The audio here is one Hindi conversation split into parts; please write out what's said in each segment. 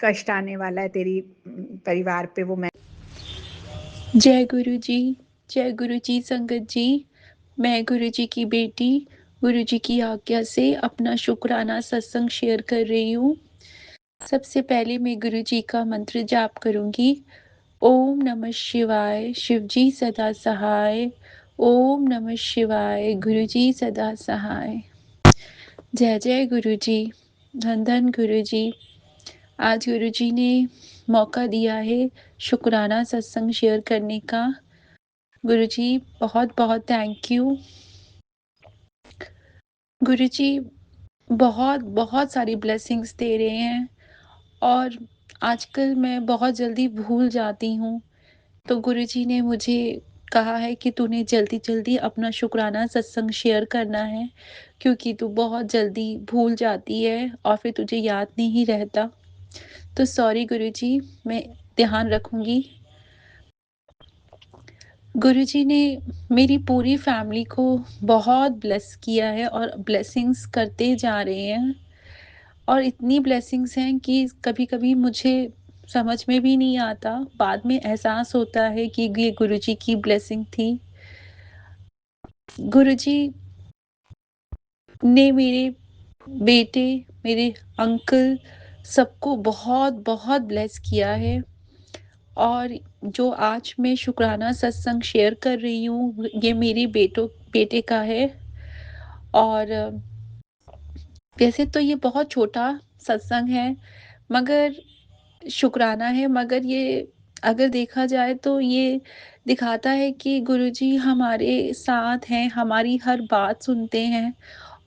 कष्ट आने वाला है तेरी परिवार पे वो मैं जय गुरु जी। जय गुरु जी संगत जी। मैं गुरु जी की बेटी गुरु जी की आज्ञा से अपना शुक्राना सत्संग शेयर कर रही हूँ। सबसे पहले मैं गुरु जी का मंत्र जाप करूंगी। ओम नमः शिवाय, शिव जी सदा सहाय। ओम नमः शिवाय, गुरु जी सदा सहाय। जय जय गुरु जी। धन धन गुरु जी। आज गुरु जी ने मौका दिया है शुक्राना सत्संग शेयर करने का। गुरु जी बहुत बहुत थैंक यू। गुरु जी बहुत बहुत सारी ब्लेसिंग्स दे रहे हैं और आजकल मैं बहुत जल्दी भूल जाती हूँ। तो गुरु जी ने मुझे कहा है कि तूने जल्दी जल्दी अपना शुक्राना सत्संग शेयर करना है, क्योंकि तू बहुत जल्दी भूल जाती है और फिर तुझे याद नहीं रहता। तो सॉरी गुरु जी, मैं ध्यान रखूंगी। गुरुजी ने मेरी पूरी फैमिली को बहुत ब्लेस किया है और ब्लेसिंग्स करते जा रहे हैं और इतनी ब्लेसिंग्स हैं कि कभी-कभी मुझे समझ में भी नहीं आता, बाद में एहसास होता है कि ये गुरुजी की ब्लेसिंग थी। गुरुजी ने मेरे बेटे, मेरे अंकल सबको बहुत-बहुत ब्लेस किया है और जो आज मैं शुक्राना सत्संग शेयर कर रही हूँ, ये मेरे बेटे का है। और वैसे तो ये बहुत छोटा सत्संग है, मगर शुक्राना है, मगर ये अगर देखा जाए तो ये दिखाता है कि गुरुजी हमारे साथ हैं, हमारी हर बात सुनते हैं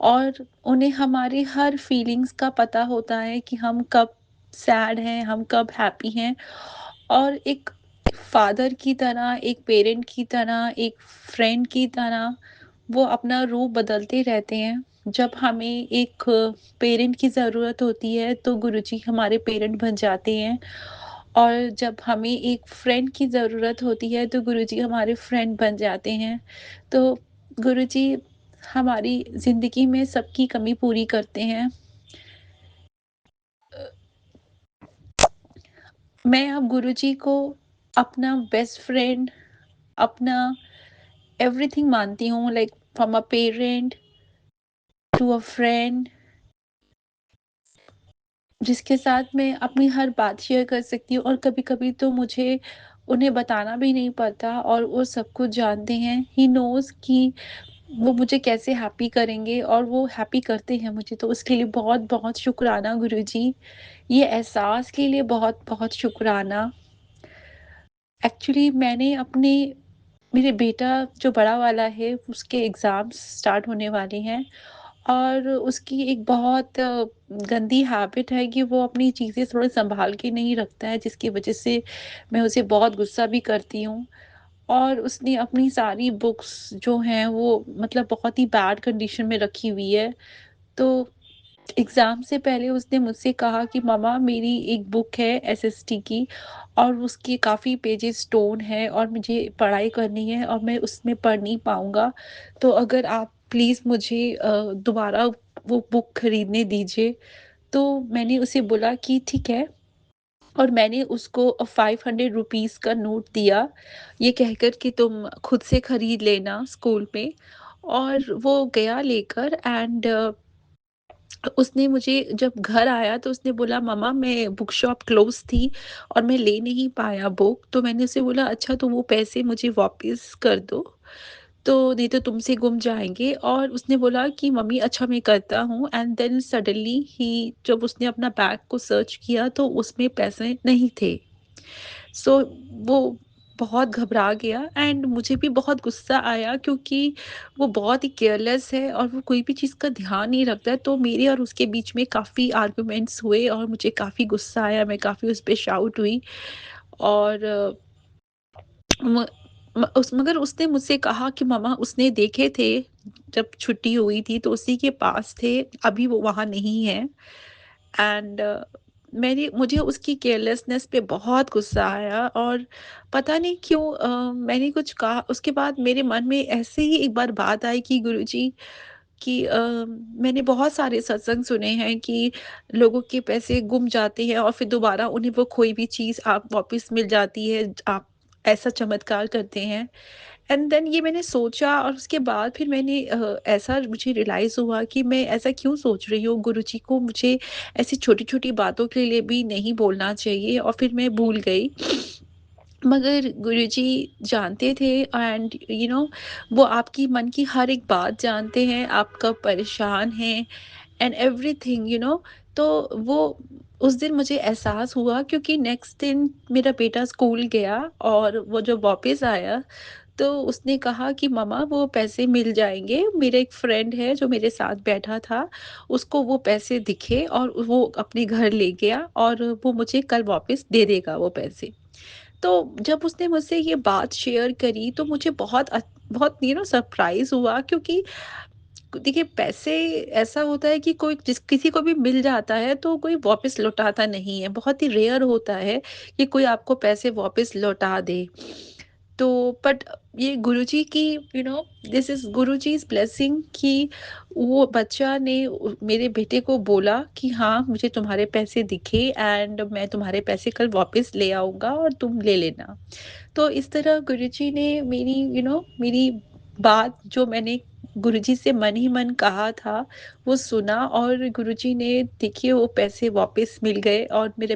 और उन्हें हमारी हर फीलिंग्स का पता होता है कि हम कब सैड हैं, हम कब हैप्पी हैं। और एक फादर की तरह, एक पेरेंट की तरह, एक फ्रेंड की तरह वो अपना रूप बदलते रहते हैं। जब हमें एक पेरेंट की ज़रूरत होती है तो गुरुजी हमारे पेरेंट बन जाते हैं और जब हमें एक फ्रेंड की ज़रूरत होती है तो गुरुजी हमारे फ्रेंड बन जाते हैं। तो गुरुजी हमारी ज़िंदगी में सबकी कमी पूरी करते हैं। मैं अब गुरुजी को अपना बेस्ट फ्रेंड, अपना एवरीथिंग मानती हूँ, like from a parent to a friend, जिसके साथ मैं अपनी हर बात शेयर कर सकती हूँ और कभी-कभी तो मुझे उन्हें बताना भी नहीं पड़ता और वो सब कुछ जानते हैं। ही नोज़ कि वो मुझे कैसे हैप्पी करेंगे और वो हैप्पी करते हैं मुझे, तो उसके लिए बहुत-बहुत शुक्राना गुरुजी। ये एहसास के लिए बहुत-बहुत शुक्राना। एक्चुअली मैंने अपने मेरे बेटा जो बड़ा वाला है उसके एग्ज़ाम्स स्टार्ट होने वाले हैं और उसकी एक बहुत गंदी हैबिट है कि वो अपनी चीज़ें थोड़ा सँभाल के नहीं रखता है, जिसकी वज़ह से मैं उसे बहुत गुस्सा भी करती हूँ। और उसने अपनी सारी बुक्स जो हैं वो मतलब बहुत ही बैड कंडीशन में रखी हुई है। तो एग्ज़ाम से पहले उसने मुझसे कहा कि मम्मा मेरी एक बुक है एसएसटी की और उसके काफ़ी पेजेस टोर्न है और मुझे पढ़ाई करनी है और मैं उसमें पढ़ नहीं पाऊँगा। तो अगर आप प्लीज़ मुझे दोबारा वो बुक खरीदने दीजिए। तो मैंने उसे बोला कि ठीक है और मैंने उसको 500 रुपीज़ का नोट दिया, ये कहकर कि तुम खुद से खरीद लेना स्कूल में। और वो गया लेकर एंड उसने मुझे जब घर आया तो उसने बोला मम्मा मैं बुक शॉप क्लोज़ थी और मैं ले नहीं पाया बुक। तो मैंने उसे बोला अच्छा तो वो पैसे मुझे वापस कर दो, तो नहीं तो तुमसे गुम जाएँगे। और उसने बोला कि मम्मी अच्छा मैं करता हूँ एंड देन सडनली ही जब उसने अपना बैग को सर्च किया तो उसमें पैसे नहीं थे। सो वो बहुत घबरा गया एंड मुझे भी बहुत गुस्सा आया क्योंकि वो बहुत ही केयरलेस है और वो कोई भी चीज़ का ध्यान नहीं रखता है। तो मेरे और उसके बीच में काफ़ी आर्गुमेंट्स हुए और मुझे काफ़ी गुस्सा आया, मैं काफ़ी उस पे शाउट हुई। और म मगर उसने मुझसे कहा कि मम्मा उसने देखे थे, जब छुट्टी हुई थी तो उसी के पास थे, अभी वो वहाँ नहीं है। एंड मेरी मुझे उसकी केयरलेसनेस पे बहुत गुस्सा आया और पता नहीं क्यों मैंने कुछ कहा उसके बाद मेरे मन में ऐसे ही एक बार बात आई कि गुरुजी कि मैंने बहुत सारे सत्संग सुने हैं कि लोगों के पैसे गुम जाते हैं और फिर दोबारा उन्हें वो कोई भी चीज़ आप वापस मिल जाती है, आप ऐसा चमत्कार करते हैं। एंड देन ये मैंने सोचा और उसके बाद फिर मैंने ऐसा मुझे रियलाइज़ हुआ कि मैं ऐसा क्यों सोच रही हूँ, गुरुजी को मुझे ऐसी छोटी-छोटी बातों के लिए भी नहीं बोलना चाहिए और फिर मैं भूल गई। मगर गुरुजी जानते थे एंड वो आपकी मन की हर एक बात जानते हैं, आप कब परेशान हैं एंड एवरीथिंग तो वो उस दिन मुझे एहसास हुआ क्योंकि नेक्स्ट दिन मेरा बेटा स्कूल गया और वो जब वापस आया तो उसने कहा कि मम्मा वो पैसे मिल जाएँगे। मेरा एक फ्रेंड है जो मेरे साथ बैठा था, उसको वो पैसे दिखे और वो अपने घर ले गया और वो मुझे कल वापस दे देगा वो पैसे। तो जब उसने मुझसे ये बात शेयर करी तो मुझे बहुत सरप्राइज़ हुआ क्योंकि देखिए पैसे ऐसा होता है कि कोई जिस किसी को भी मिल जाता है तो कोई वापस लौटाता नहीं है। बहुत ही रेयर होता है कि कोई आपको पैसे वापस लौटा दे। तो बट ये गुरुजी की दिस इज़ गुरुजीज़ ब्लेसिंग कि वो बच्चा ने मेरे बेटे को बोला कि हाँ, मुझे तुम्हारे पैसे दिखे एंड मैं तुम्हारे पैसे कल वापस ले आऊँगा और तुम ले लेना। तो इस तरह गुरुजी ने मेरी बात जो मैंने गुरुजी से मन ही मन कहा था, वो सुना और गुरुजी ने देखिए वो पैसे वापस मिल गए और मेरा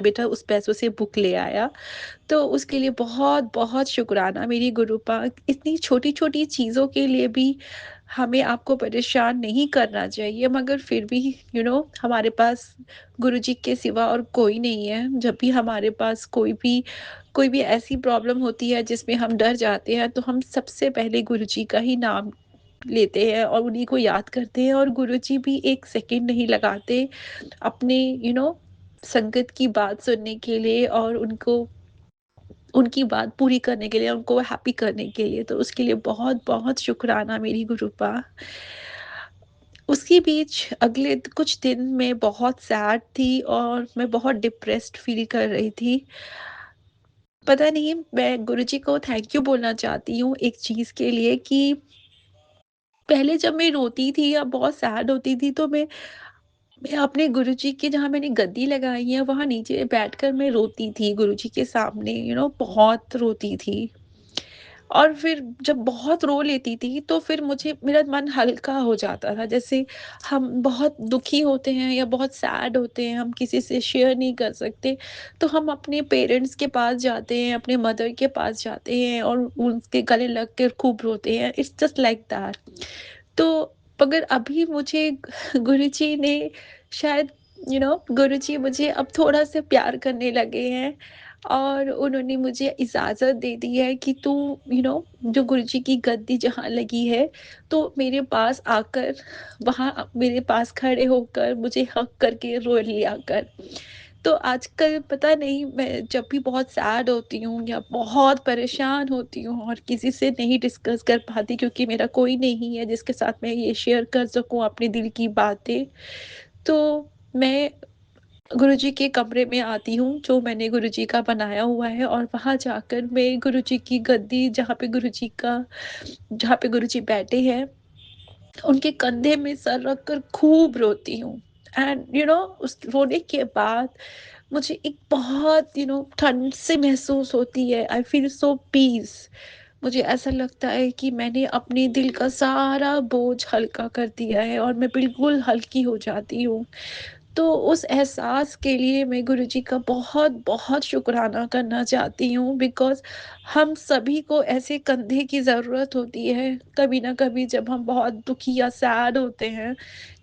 बेटा उस पैसों से बुक ले आया। तो उसके लिए बहुत-बहुत शुकराना मेरी गुरूपा। इतनी छोटी-छोटी चीज़ों के लिए भी हमें आपको परेशान नहीं करना चाहिए मगर फिर भी हमारे पास गुरुजी के सिवा और कोई नहीं है। जब भी हमारे पास कोई भी ऐसी प्रॉब्लम होती है जिसमें हम डर जाते हैं, तो हम सबसे पहले गुरुजी का ही नाम लेते हैं और उन्हीं को याद करते हैं और गुरुजी भी 1 सेकंड नहीं लगाते अपने संगत की बात सुनने के लिए और उनकी बात पूरी करने के लिए, उनको हैप्पी करने के लिए, तो उसके लिए बहुत-बहुत शुकराना मेरी गुरूपा। उसके बीच अगले कुछ दिन मैं बहुत सैड थी और मैं बहुत डिप्रेस्ड फ़ील कर रही थी। पता नहीं मैं गुरुजी को थैंक यू बोलना चाहती हूँ एक चीज़ के लिए कि पहले जब मैं रोती थी या बहुत सैड होती थी तो मैं अपने गुरुजी की जहाँ मैंने गद्दी लगाई है वहाँ नीचे बैठकर मैं रोती थी गुरुजी के सामने बहुत रोती थी। और फिर जब बहुत रो लेती थी तो फिर मुझे मेरा मन हल्का हो जाता था। जैसे हम बहुत दुखी होते हैं या बहुत सैड होते हैं, हम किसी से शेयर नहीं कर सकते, तो हम अपने पेरेंट्स के पास जाते हैं, अपने मदर के पास जाते हैं और उनके गले लग कर खूब रोते हैं। It's just like that. तो मगर अभी मुझे गुरुजी ने शायद गुरुजी मुझे अब थोड़ा-सा प्यार करने लगे हैं और उन्होंने मुझे इजाज़त दे दी है कि तू जो गुरुजी की गद्दी जहाँ लगी है, तो मेरे पास आकर वहाँ मेरे पास खड़े होकर मुझे हग करके रो लिया कर। तो आजकल पता नहीं मैं जब भी बहुत सैड होती हूँ या बहुत परेशान होती हूँ और किसी से नहीं डिस्कस कर पाती क्योंकि मेरा कोई नहीं है जिसके साथ मैं ये शेयर कर सकूँ अपने दिल की बातें, तो मैं गुरुजी के कमरे में आती हूँ, जो मैंने गुरुजी का बनाया हुआ है और वहाँ जाकर मैं गुरुजी की गद्दी जहाँ पे गुरुजी बैठे हैं, उनके कंधे में सर रखकर खूब रोती हूँ। एंड उस रोने के बाद मुझे एक बहुत ठंड सी महसूस होती है। I feel so peace. मुझे ऐसा लगता है कि मैंने अपने दिल का सारा बोझ हल्का कर दिया है और मैं बिल्कुल हल्की हो जाती हूँ। तो उस एहसास के लिए मैं गुरुजी का बहुत-बहुत शुकराना करना चाहती हूँ बिकॉज़ हम सभी को ऐसे कंधे की ज़रूरत होती है, कभी न कभी जब हम बहुत दुखी या सैड होते हैं,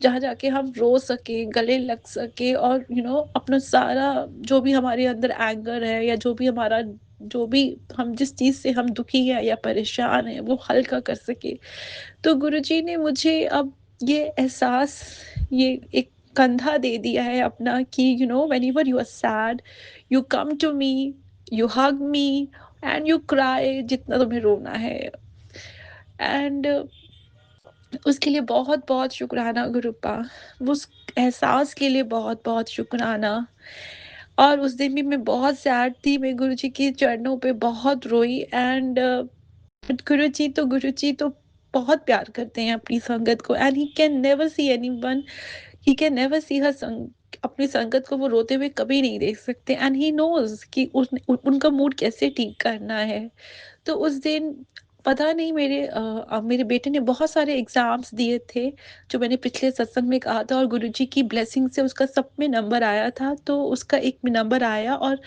जहाँ जाके हम रो सकें, गले लग सकें और अपना सारा जो भी हमारे अंदर एंगर है या जो भी हम जिस चीज़ से हम दुखी हैं या परेशान हैं, वो हल्का कर सकें। तो गुरुजी ने मुझे अब ये एहसास ये एक कंधा दे दिया है अपना कि whenever you are sad you come to me, you hug me and you cry जितना तुम्हें रोना है। एंड उसके लिए बहुत-बहुत शुकराना गुरूपा। उस एहसास के लिए बहुत-बहुत शुकराना। और उस दिन भी मैं बहुत सैड थी, मैं गुरुजी के चरणों पे बहुत रोई एंड गुरुजी तो बहुत प्यार करते हैं अपनी संगत को, and he can never see anyone, he can never see her संग अपनी संगत को वो रोते हुए कभी नहीं देख सकते, एंड ही नोज़ कि उनका मूड कैसे ठीक करना है। तो उस दिन पता नहीं मेरे बेटे ने बहुत सारे एग्ज़ाम्स दिए थे, जो मैंने पिछले सत्संग में कहा था, और गुरुजी की ब्लेसिंग से उसका सब में नंबर आया था, तो उसका एक में नंबर आया, और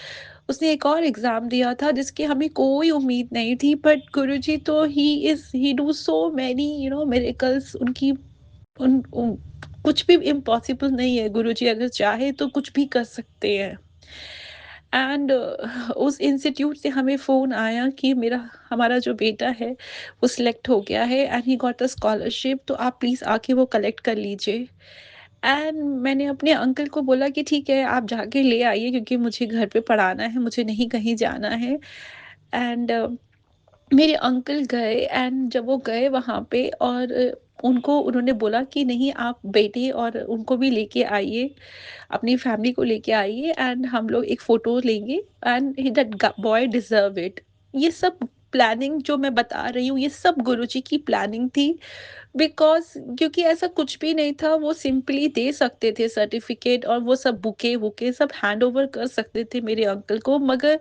उसने एक और एग्ज़ाम दिया था जिसकी हमें कोई उम्मीद नहीं थी, बट गुरुजी तो ही डू सो मैनी मिरेकल्स। उनकी उन कुछ भी इम्पॉसिबल नहीं है, गुरुजी अगर चाहे तो कुछ भी कर सकते हैं। एंड उस इंस्टीट्यूट से हमें फ़ोन आया कि मेरा हमारा जो बेटा है वो सिलेक्ट हो गया है, and he got a scholarship, तो आप प्लीज़ आके वो कलेक्ट कर लीजिए। एंड मैंने अपने अंकल को बोला कि ठीक है, आप जाके ले आइए, क्योंकि मुझे घर पे पढ़ाना है, मुझे नहीं कहीं जाना है। एंड मेरे अंकल गए, एंड जब वो गए वहाँ पे, और उनको उन्होंने बोला कि नहीं, आप बेटे और उनको भी लेके आइए, अपनी फैमिली को लेके आइए, एंड हम लोग एक फ़ोटो लेंगे, and that boy deserve it. ये सब प्लानिंग जो मैं बता रही हूँ, ये सब गुरुजी की प्लानिंग थी, बिकॉज़ क्योंकि ऐसा कुछ भी नहीं था, वो सिंपली दे सकते थे सर्टिफ़िकेट, और वो सब बुके-वुके सब हैंड ओवर कर सकते थे मेरे अंकल को, मगर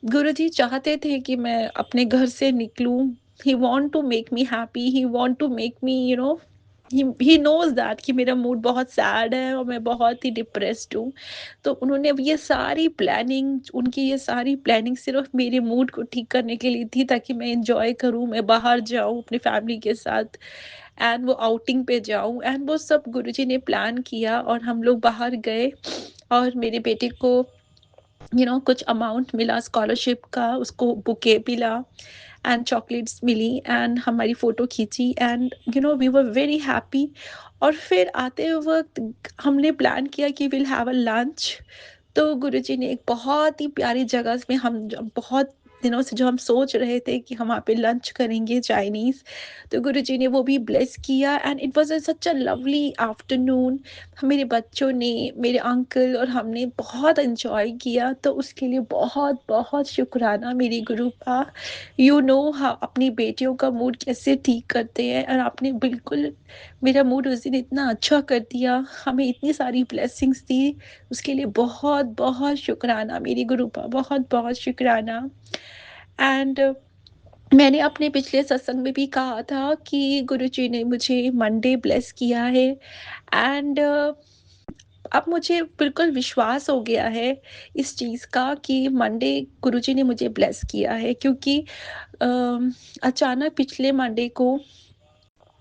गुरुजी चाहते थे कि मैं अपने घर से निकलूँ। He want to make me happy, he want to make me he knows that कि मेरा मूड बहुत सैड है और मैं बहुत ही डिप्रेस्ड हूँ। तो उन्होंने अब ये सारी प्लानिंग, उनकी ये सारी प्लानिंग सिर्फ़ मेरे मूड को ठीक करने के लिए थी, ताकि मैं एन्जॉय करूँ, मैं बाहर जाऊँ अपनी फैमिली के साथ, एंड वो आउटिंग पे जाऊँ, एंड वो सब गुरुजी ने प्लान किया, और हम लोग बाहर गए, और मेरे बेटे को कुछ अमाउंट मिला स्कॉलरशिप का, उसको बुके मिला, एंड चॉकलेट्स मिली, एंड हमारी फ़ोटो खींची, and we were very happy. और फिर आते वक़्त हमने प्लान किया कि विल हैव अ लंच। तो गुरुजी ने एक बहुत ही प्यारी जगह में, हम ज बहुत दिनों से जो हम सोच रहे थे कि हम वहाँ पे लंच करेंगे चाइनीज़, तो गुरुजी ने वो भी ब्लेस किया, and it was such a lovely afternoon. मेरे बच्चों ने, मेरे अंकल और हमने बहुत एन्जॉय किया, तो उसके लिए बहुत-बहुत शुकराना मेरी गुरुपा। अपनी बेटियों का मूड कैसे ठीक करते हैं, और आपने बिल्कुल मेरा मूड उस दिन इतना अच्छा कर दिया, हमें इतनी सारी ब्लेसिंग्स दी, उसके लिए बहुत-बहुत शुकराना मेरी गुरुपा, बहुत-बहुत शुकराना। एंड मैंने अपने पिछले सत्संग में भी कहा था कि गुरुजी ने मुझे मंडे ब्लेस किया है, एंड अब मुझे बिल्कुल विश्वास हो गया है इस चीज़ का कि मंडे गुरुजी ने मुझे ब्लेस किया है, क्योंकि अचानक पिछले मंडे को,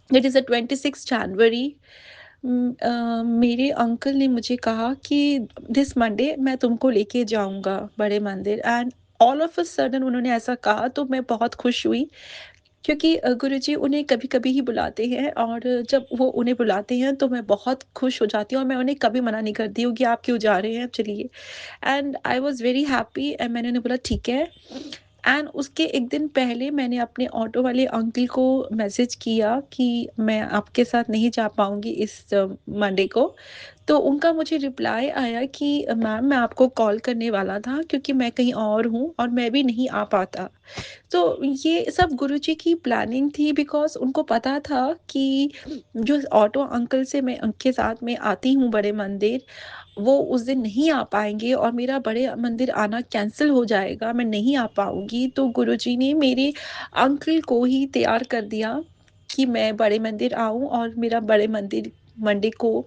दैट इज़ द 26 जनवरी, मेरे अंकल ने मुझे कहा कि दिस मंडे मैं तुमको लेके जाऊँगा बड़े मंदिर, and all of a sudden उन्होंने ऐसा कहा, तो मैं बहुत खुश हुई, क्योंकि गुरुजी उन्हें कभी-कभी ही बुलाते हैं, और जब वो उन्हें बुलाते हैं तो मैं बहुत खुश हो जाती हूँ, और मैं उन्हें कभी मना नहीं करती हूँ कि आप क्यों जा रहे हैं, चलिए। And I was very happy, and मैंने उन्हें बोला ठीक है। एंड उसके 1 दिन पहले मैंने अपने ऑटो वाले अंकल को मैसेज किया कि मैं आपके साथ नहीं जा पाऊँगी इस मंडे को। तो उनका मुझे रिप्लाई आया कि मैम, मैं आपको कॉल करने वाला था, क्योंकि मैं कहीं और हूँ और मैं भी नहीं आ पाता। तो ये सब गुरुजी की प्लानिंग थी, बिकॉज़ उनको पता था कि जो ऑटो अंकल से मैं उनके साथ में आती हूँ बड़े मंदिर, वो उस दिन नहीं आ पाएँगे, और मेरा बड़े मंदिर आना कैंसल हो जाएगा, मैं नहीं आ पाऊँगी। तो गुरुजी ने मेरे अंकल को ही तैयार कर दिया कि मैं बड़े मंदिर आऊँ, और मेरा बड़े मंदिर मंडे को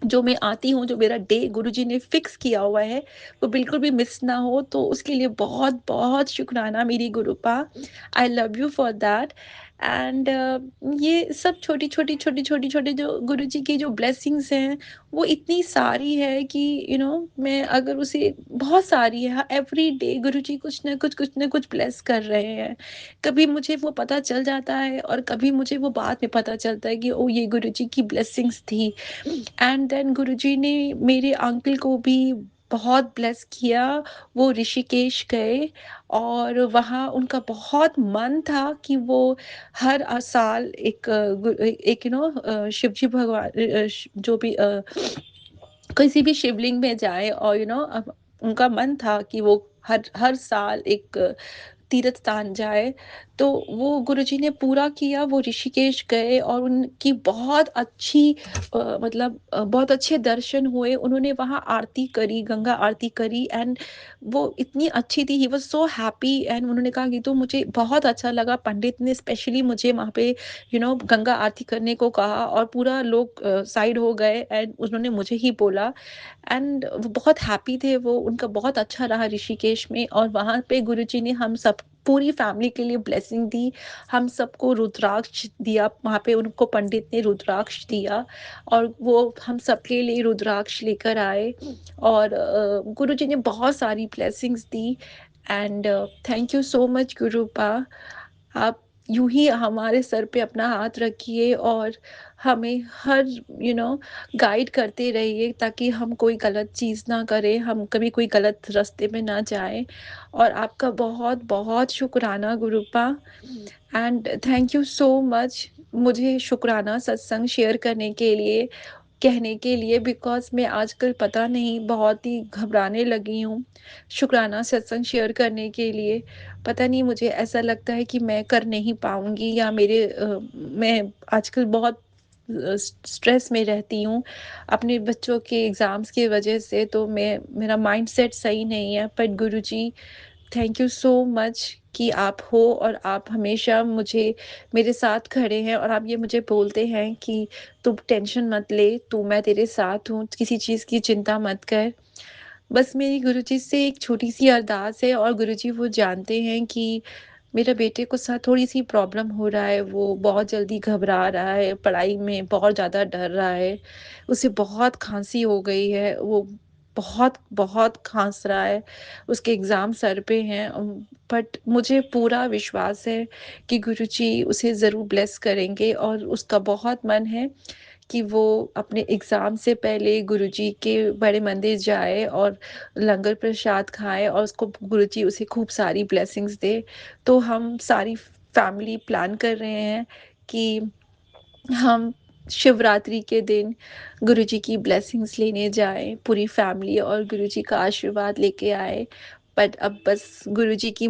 जो मैं आती हूँ, जो मेरा डे गुरुजी ने फिक्स किया हुआ है, वो बिल्कुल भी मिस ना हो, तो उसके लिए बहुत-बहुत शुकराना मेरी गुरुपा। I love you for that. And ये सब छोटी-छोटी, छोटी-छोटी जो गुरुजी की जो ब्लेसिंग्स हैं, वो इतनी सारी है कि मैं अगर उसे बहुत सारी है, एवरी डे गुरुजी कुछ न कुछ ब्लेस कर रहे हैं। कभी मुझे वो पता चल जाता है, और कभी मुझे वो बाद में पता चलता है कि ओह! ये गुरुजी की ब्लेसिंग्स थी। एंड देन गुरुजी ने मेरे अंकल को भी बहुत ब्लेस किया। वो ऋषिकेश गए, और वहाँ उनका बहुत मन था कि वो हर साल एक शिवजी भगवान, जो भी किसी भी शिवलिंग में जाए, और उनका मन था कि वो हर हर साल एक तीर्थ स्थान जाए। तो वो गुरुजी ने पूरा किया, वो ऋषिकेश गए और उनकी बहुत अच्छी मतलब बहुत अच्छे दर्शन हुए। उन्होंने वहाँ आरती करी, गंगा आरती करी एंड वो इतनी अच्छी थी, he was so happy and उन्होंने कहा कि तो मुझे बहुत अच्छा लगा, पंडित ने स्पेशली मुझे वहाँ पे गंगा आरती करने को कहा और पूरा लोग साइड हो गए एंड उन्होंने मुझे ही बोला एंड वो बहुत हैप्पी थे वो, उनका बहुत अच्छा रहा ऋषिकेश में और वहाँ पे गुरुजी ने हम सब पूरी फैमिली के लिए ब्लेसिंग दी। हम सबको रुद्राक्ष दिया, वहाँ पे उनको पंडित ने रुद्राक्ष दिया और वो हम सबके लिए रुद्राक्ष लेकर आए और गुरुजी ने बहुत सारी ब्लेसिंग्स दी and thank you so much गुरुपा। आप यूँ ही हमारे सर पे अपना हाथ रखिए और हमें हर यू नो गाइड करते रहिए ताकि हम कोई गलत चीज़ ना करें, हम कभी कोई गलत रास्ते में ना जाएँ। और आपका बहुत-बहुत शुक्राना गुरुपा and thank you so much मुझे शुक्राना सत्संग शेयर करने के लिए, कहने के लिए बिकॉज़ मैं आजकल पता नहीं बहुत ही घबराने लगी हूँ, शुक्राना सत्संग शेयर करने के लिए। पता नहीं मुझे ऐसा लगता है कि मैं कर नहीं पाऊँगी या मैं आजकल बहुत स्ट्रेस में रहती हूँ, अपने बच्चों के एग्ज़ाम्स की वज़ह से तो मेरा माइंडसेट सही नहीं है। But Guruji thank you so much कि आप हो और आप हमेशा मुझे मेरे साथ खड़े हैं और आप ये मुझे बोलते हैं कि तुम टेंशन मत ले, मैं तेरे साथ हूँ, किसी चीज़ की चिंता मत कर। बस मेरी गुरुजी से एक छोटी-सी अरदास है और गुरुजी वो जानते हैं कि मेरे बेटे को साथ थोड़ी-सी प्रॉब्लम हो रहा है, वो बहुत जल्दी घबरा रहा है, पढ़ाई में बहुत ज़्यादा डर रहा है, उसे बहुत खाँसी हो गई है, वो बहुत खाँस रहा है, उसके एग्ज़ाम सर पे हैं बट मुझे पूरा विश्वास है कि गुरुजी उसे ज़रूर ब्लेस करेंगे और उसका बहुत मन है कि वो अपने एग्ज़ाम से पहले गुरुजी के बड़े मंदिर जाए और लंगर प्रसाद खाए और उसको गुरुजी उसे खूब सारी ब्लेसिंग्स दे। तो हम सारी फैमिली प्लान कर रहे हैं कि हम शिवरात्रि के दिन गुरुजी की ब्लेसिंग्स लेने जाएँ, पूरी फैमिली और गुरुजी का आशीर्वाद लेके आएँ। बट अब बस गुरुजी की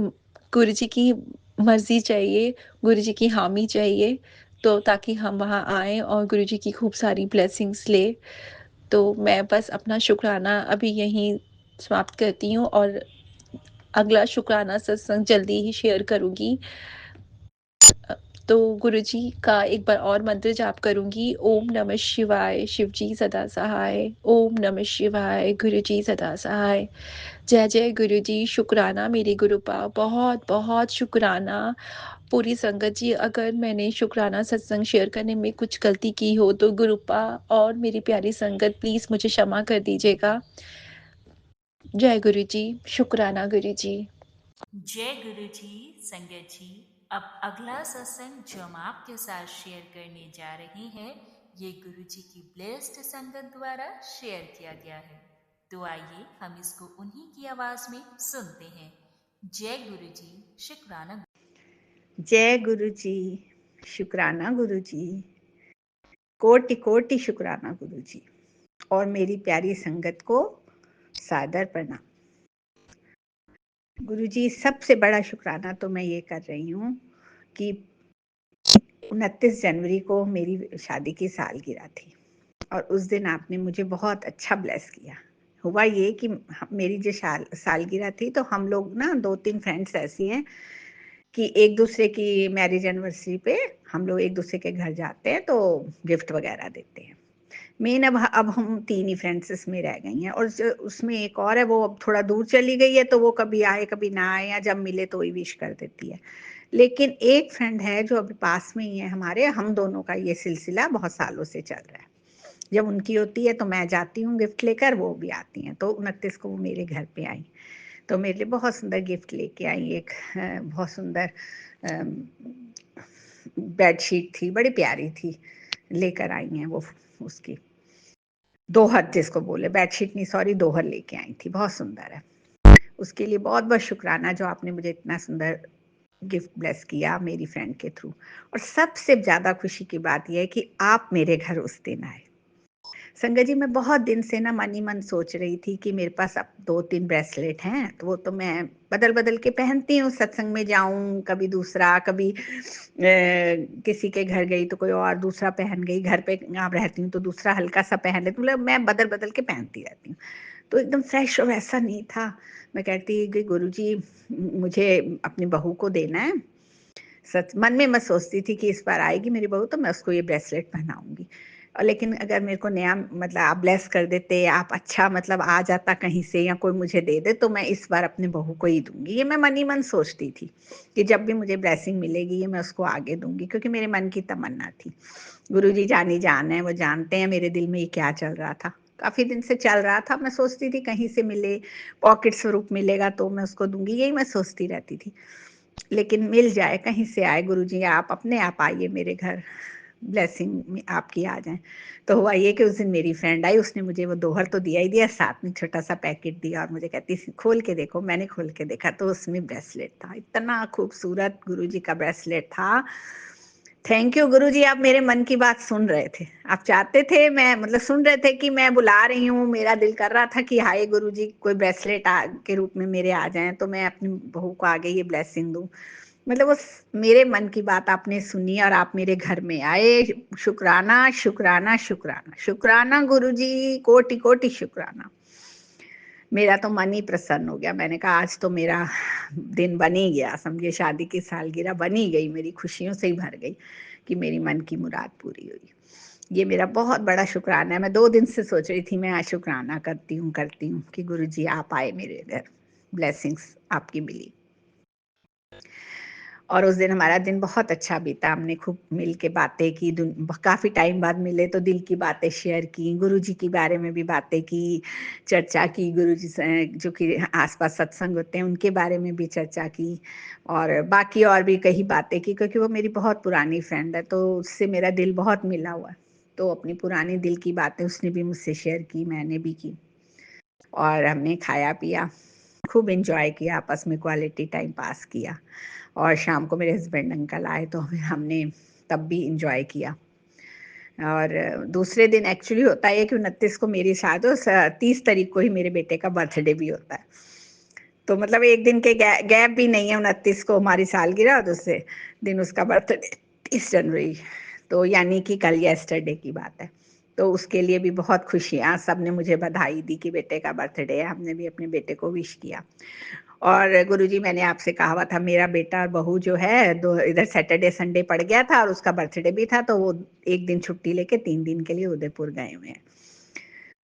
मर्ज़ी चाहिए, गुरुजी की हामी चाहिए, तो ताकि हम वहाँ आएँ और गुरुजी की खूब सारी ब्लेसिंग्स लें। तो मैं बस अपना शुक्राना अभी यहीं समाप्त करती हूँ और अगला शुक्राना सत्संग जल्दी ही शेयर करूँगी। अ, तो गुरुजी का एक बार और मंत्र जाप करूँगी। ओम नमः शिवाय, शिवजी सदा सहाय। ओम नमः शिवाय, गुरुजी सदा सहाय। जय जय गुरुजी, शुक्राना मेरे गुरुपा, बहुत-बहुत शुक्राना। पूरी संगत जी, अगर मैंने शुक्राना सत्संग शेयर करने में कुछ गलती की हो तो गुरुपा और मेरी प्यारी संगत प्लीज़ मुझे क्षमा कर दीजिएगा। जय गुरुजी, शुक्राना गुरुजी। जय गुरु जी। संगत जी, अब अगला सत्संग जो हम आपके साथ शेयर करने जा रहे हैं, ये गुरु जी की ब्लेस्ड संगत द्वारा शेयर किया गया है। तो आइए हम इसको उन्हीं की आवाज में सुनते हैं। जय गुरु जी, शुक्राना। जय गुरु जी, शुक्राना गुरु जी, कोटि कोटि शुक्राना गुरु जी और मेरी प्यारी संगत को सादर प्रणाम। गुरु जी, सबसे बड़ा शुक्राना तो मैं ये कर रही हूँ कि 29 जनवरी को मेरी शादी की सालगिरह थी और उस दिन आपने मुझे बहुत अच्छा ब्लेस किया। हुआ ये कि मेरी जो सालगिरह थी तो हम लोग ना 2-3 फ्रेंड्स ऐसी हैं कि एक दूसरे की मैरिज एनिवर्सरी पे हम लोग एक दूसरे के घर जाते हैं तो गिफ्ट वगैरह देते हैं। मेन अब हम 3 ही फ्रेंड्स इसमें रह गई हैं और जो उसमें एक और है वो अब थोड़ा दूर चली गई है तो वो कभी आए कभी ना आए या जब मिले तो ही विश कर देती है। लेकिन एक फ्रेंड है जो अभी पास में ही है हमारे, हम दोनों का ये सिलसिला बहुत सालों से चल रहा है। जब उनकी होती है तो मैं जाती हूँ गिफ्ट लेकर, वो भी आती हैं। तो 29 को वो मेरे घर पे आई तो मेरे लिए बहुत सुंदर गिफ्ट लेके आई। एक बहुत सुंदर बेडशीट थी, बड़ी प्यारी थी, लेकर आई हैं वो। उसकी दोहर जिसको बोले, बेडशीट नहीं सॉरी, दोहर लेके आई थी, बहुत सुंदर है। उसके लिए बहुत बहुत शुक्राना जो आपने मुझे इतना सुंदर गिफ्ट ब्लेस किया मेरी फ्रेंड के थ्रू। और सबसे ज़्यादा खुशी की बात यह है कि आप मेरे घर उस दिन आए। संगत जी, मैं बहुत दिन से ना मन ही मन सोच रही थी कि मेरे पास अब 2-3 ब्रेसलेट हैं, तो वो तो मैं बदल-बदल के पहनती हूँ, सत्संग में जाऊँ, कभी दूसरा, कभी किसी के घर गई तो कोई और दूसरा पहन गई, घर पे यहाँ रहती हूँ तो दूसरा हल्का-सा पहन लेती हूँ, मतलब मैं बदल-बदल के पहनती रहती हूँ। तो एकदम फ्रेश और वैसा नहीं था। मैं कहती कि गुरुजी, मुझे अपनी बहू को देना है। सच मन में मैं सोचती थी कि इस बार आएगी मेरी बहू तो मैं उसको ये ब्रेसलेट पहनाऊँगी। और लेकिन अगर मेरे को नया मतलब आप ब्लेस कर देते, आप अच्छा मतलब आ जाता कहीं से या कोई मुझे दे दे तो मैं इस बार अपनी बहू को ही दूँगी। ये मैं मन ही मन सोचती थी कि जब भी मुझे ब्लेसिंग मिलेगी ये मैं उसको आगे दूँगी, क्योंकि मेरे मन की तमन्ना थी। गुरुजी जानी जान है, वो जानते हैं मेरे दिल में ये क्या चल रहा था। काफ़ी दिन से चल रहा था, मैं सोचती थी कहीं से मिले, पॉकेट स्वरूप मिलेगा तो मैं उसको दूँगी, यही मैं सोचती रहती थी। लेकिन मिल जाए, कहीं से आए, गुरुजी आप अपने आप आइए मेरे घर, ब्लेसिंग में आपकी आ जाए। तो हुआ ये कि उस दिन मेरी फ्रेंड आई, उसने मुझे वो दोहर तो दिया ही दिया, साथ में छोटा-सा पैकेट दिया और मुझे कहती खोल के देखो। मैंने खोल के देखा तो उसमें ब्रेसलेट था। इतना खूबसूरत गुरुजी का ब्रेसलेट था। थैंक यू गुरुजी, आप मेरे मन की बात सुन रहे थे। आप चाहते थे, मैं मतलब सुन रहे थे कि मैं बुला रही हूँ, मेरा दिल कर रहा था कि हाय गुरुजी कोई ब्रेसलेट के रूप में मेरे आ जाएँ तो मैं अपनी बहू को आगे ये ब्लेसिंग दूँ। मतलब उस मेरे मन की बात आपने सुनी और आप मेरे घर में आए। शुक्राना, शुक्राना, शुक्राना। शुक्राना गुरुजी, कोटि-कोटि शुक्राना। मेरा तो मन ही प्रसन्न हो गया। मैंने कहा आज तो मेरा दिन बन ही गया, समझिए शादी की सालगिरह बन ही गई, मेरी खुशियों से ही भर गई कि मेरी मन की मुराद पूरी हुई। ये मेरा बहुत बड़ा शुक्राना है। मैं 2 दिन से सोच रही थी मैं आज शुक्राना करती हूँ कि गुरुजी आप आए मेरे घर, ब्लेसिंग्स आपकी मिली। और उस दिन हमारा दिन बहुत अच्छा बीता। हमने खूब मिल के बातें की, काफ़ी टाइम बाद मिले तो दिल की बातें शेयर की, गुरुजी के बारे में भी बातें की, चर्चा की, गुरुजी से जो कि आस-पास सत्संग होते हैं उनके बारे में भी चर्चा की और बाकी और भी कई बातें की, क्योंकि वो मेरी बहुत पुरानी फ्रेंड है तो उससे मेरा दिल बहुत मिला हुआ है। तो अपनी पुरानी दिल की बातें उसने भी मुझसे शेयर की, मैंने भी की और हमने खाया-पिया, खूब एन्जॉय किया, आपस में क्वालिटी टाइम पास किया। और शाम को मेरे हस्बैंड अंकल आए तो फिर हमने तब भी एंजॉय किया। और दूसरे दिन एक्चुअली होता है कि 29 को मेरी शादी और 30 तारीख को ही मेरे बेटे का बर्थडे भी होता है। तो मतलब एक दिन के गैप भी नहीं है, 29 को हमारी सालगिरह और दूसरे दिन उसका बर्थडे 30 जनवरी, तो यानी कि कल यस्टरडे की बात है। तो उसके लिए भी बहुत खुशियाँ, सबने मुझे बधाई दी कि बेटे का बर्थडे है, हमने भी अपने बेटे को विश किया। और गुरुजी मैंने आपसे कहा हुआ था मेरा बेटा और बहू जो है दो इधर सैटरडे संडे पड़ गया था और उसका बर्थडे भी था तो वो 1 दिन छुट्टी लेके 3 दिन के लिए उदयपुर गए हुए हैं।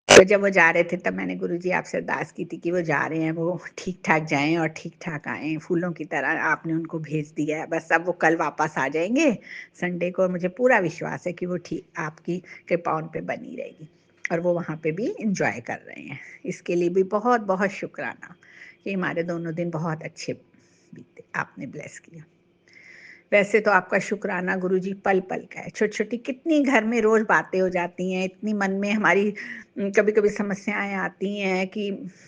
तो जब वो जा रहे थे तब मैंने गुरुजी आपसे अरदास की थी कि वो जा रहे हैं, वो ठीक-ठाक जाएँ और ठीक-ठाक आएँ, फूलों की तरह आपने उनको भेज दिया है। बस अब वो कल वापस आ जाएँगे संडे को, और मुझे पूरा विश्वास है कि वो ठीक आपकी कृपा उन पे बनी रहेगी और वो वहाँ पे भी एन्जॉय कर रहे हैं। इसके लिए भी बहुत-बहुत शुक्राना कि हमारे दोनों दिन बहुत अच्छे बीते, आपने ब्लेस किया। वैसे तो आपका शुक्राना गुरुजी पल-पल का है। छोटी-छोटी कितनी घर में रोज़ बातें हो जाती हैं, इतनी मन में हमारी कभी-कभी समस्याएँ आती हैं कि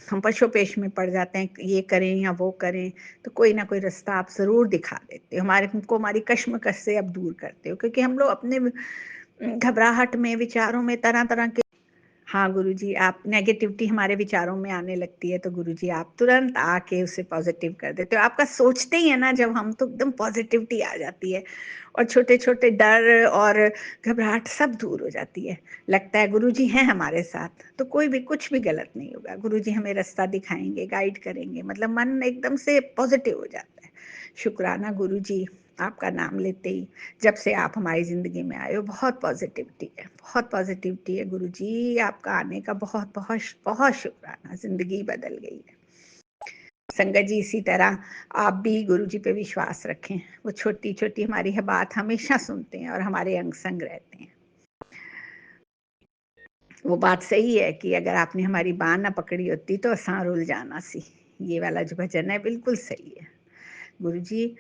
हम पशो-पेश में पड़ जाते हैं, ये करें या वो करें, तो कोई ना कोई रास्ता आप ज़रूर दिखा देते हो। हमको हमारी कश्मकश से आप दूर करते हो, क्योंकि हम लोग अपने घबराहट में, विचारों में तरह-तरह के हाँ, गुरुजी आप नेगेटिविटी हमारे विचारों में आने लगती है तो गुरुजी आप तुरंत आके उसे पॉज़िटिव कर देते हो। आपका सोचते ही है ना जब हम, तो एकदम पॉज़िटिविटी आ जाती है और छोटे-छोटे डर और घबराहट सब दूर हो जाती है। लगता है गुरुजी हैं हमारे साथ, तो कोई भी कुछ भी गलत नहीं होगा। गुरुजी हमें रास्ता दिखाएँगे, गाइड करेंगे, मतलब मन एकदम से पॉज़िटिव हो जाता है। शुक्राना गुरुजी, आपका नाम लेते ही जब से आप हमारी ज़िंदगी में आए हो बहुत पॉज़िटिविटी है, बहुत पॉज़िटिविटी है गुरुजी, आपका आने का बहुत-बहुत बहुत शुक्राना, ज़िंदगी बदल गई है। संगत जी इसी तरह आप भी गुरुजी पे विश्वास रखें, वो छोटी-छोटी हमारी है बात हमेशा सुनते हैं और हमारे अंग-संग रहते हैं। वो बात सही है कि अगर आपने हमारी बाँह ना पकड़ी होती तो असां रुल जाना सी, ये वाला जो भजन है बिल्कुल सही है। गुरुजी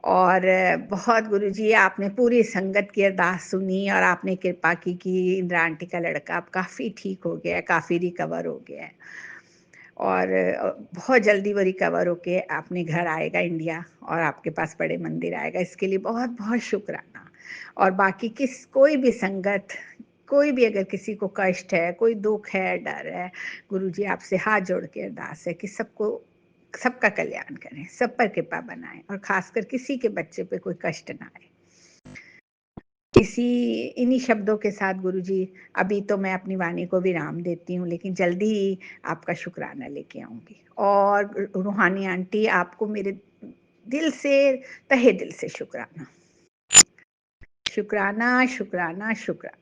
और बहुत गुरुजी आपने पूरी संगत की अरदास सुनी और आपने कृपा की कि इंदिरा आंटी का लड़का अब काफ़ी ठीक हो गया है, काफ़ी रिकवर हो गया है और बहुत जल्दी वो रिकवर होके अपने घर आएगा इंडिया और आपके पास बड़े मंदिर आएगा। इसके लिए बहुत-बहुत शुक्राना। और बाकी कोई भी संगत, कोई भी अगर किसी को कष्ट है, कोई दुख है, डर है, गुरुजी आपसे हाथ जोड़ के अरदास है कि सबका कल्याण करें, सब पर कृपा बनाएं और खासकर किसी के बच्चे पे कोई कष्ट ना आए। इन्हीं शब्दों के साथ गुरुजी अभी तो मैं अपनी वाणी को विराम देती हूँ, लेकिन जल्दी ही आपका शुक्राना लेके आऊंगी। और रूहानी आंटी, आपको मेरे दिल से, तहे दिल से शुक्राना, शुक्राना, शुक्राना, शुक्राना।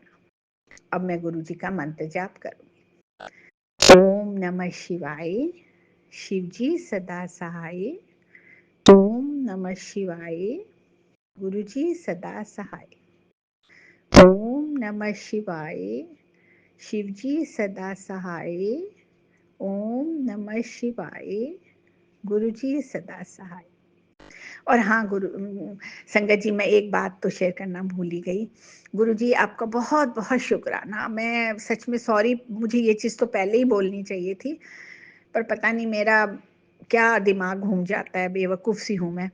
अब मैं गुरुजी का मंत्र जाप करूंगी। ओम नमः शिवाय, शिवजी सदा सहाय। ओम नमः शिवाय, गुरुजी सदा सहाय। ओम नमः शिवाय, शिवजी सदा सहाय। ओम नमः शिवाय, गुरुजी सदा सहाय। और हाँ संगत जी, मैं एक बात तो शेयर करना भूल ही गई। गुरुजी आपका बहुत बहुत शुक्राना। मैं सच में सॉरी, मुझे ये चीज़ तो पहले ही बोलनी चाहिए थी, पर पता नहीं मेरा क्या दिमाग घूम जाता है, बेवकूफ़ सी हूँ मैं।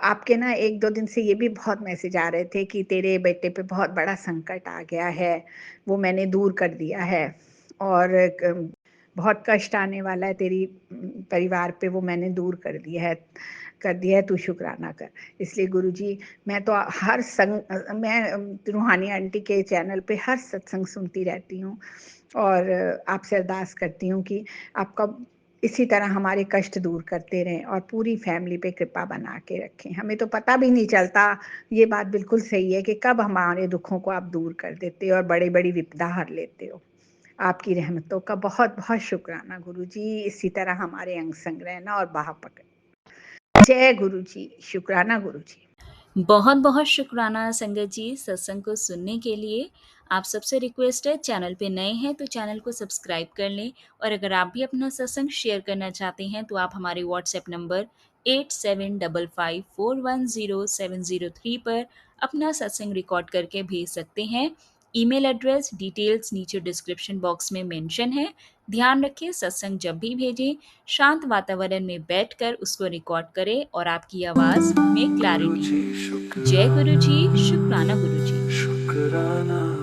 आपके ना 1-2 दिन से ये भी बहुत मैसेज आ रहे थे कि तेरे बेटे पे बहुत बड़ा संकट आ गया है, वो मैंने दूर कर दिया है, और बहुत कष्ट आने वाला है तेरी परिवार पे, वो मैंने दूर कर दिया है, तू शुक्राना कर। इसलिए गुरुजी, मैं तो मैं रूहानी आंटी के चैनल पे हर सत्संग सुनती रहती हूँ और आपसे अरदास करती हूँ कि आपका इसी तरह हमारे कष्ट दूर करते रहें और पूरी फैमिली पे कृपा बना के रखें। हमें तो पता भी नहीं चलता, ये बात बिल्कुल सही है, कि कब हमारे दुखों को आप दूर कर देते हो और बड़ी बड़ी विपदा हर लेते हो। आपकी रहमतों का बहुत बहुत शुक्राना गुरुजी। इसी तरह हमारे अंग संग रहना और बाह पकड़। जय गुरुजी, शुक्राना गुरुजी। बहुत बहुत शुक्राना संगत जी सत्संग को सुनने के लिए। आप सबसे रिक्वेस्ट है, चैनल पे नए हैं तो चैनल को सब्सक्राइब कर लें, और अगर आप भी अपना सत्संग शेयर करना चाहते हैं तो आप हमारे व्हाट्सएप नंबर 8755410703 पर अपना सत्संग रिकॉर्ड करके भेज सकते हैं। ईमेल एड्रेस डिटेल्स नीचे डिस्क्रिप्शन बॉक्स में मेंशन है। ध्यान रखें, सत्संग जब भी भेजें शांत वातावरण में बैठकर उसको रिकॉर्ड करें और आपकी आवाज में क्लैरिटी हो। जय गुरु जी, शुक्राना गुरु जी। शुक्राना